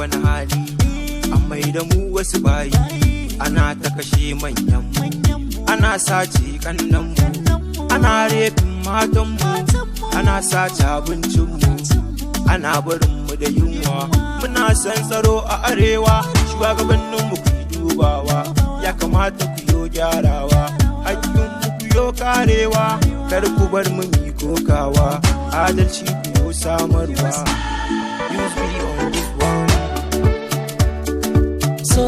wani hali an mai da mu wasu bayi ana ta kashe manyan mu ana sace kannan mu ana refin matan mu ana sace abincin mu ana barin mu da yunwa muna san tsaro a arewa shugabannin mu ku dubawa ya kamata ku yo gyarawa hakkin ku yo karewa kar ku bar mu yi kokawa adalci ku yo samarwa use me on this one so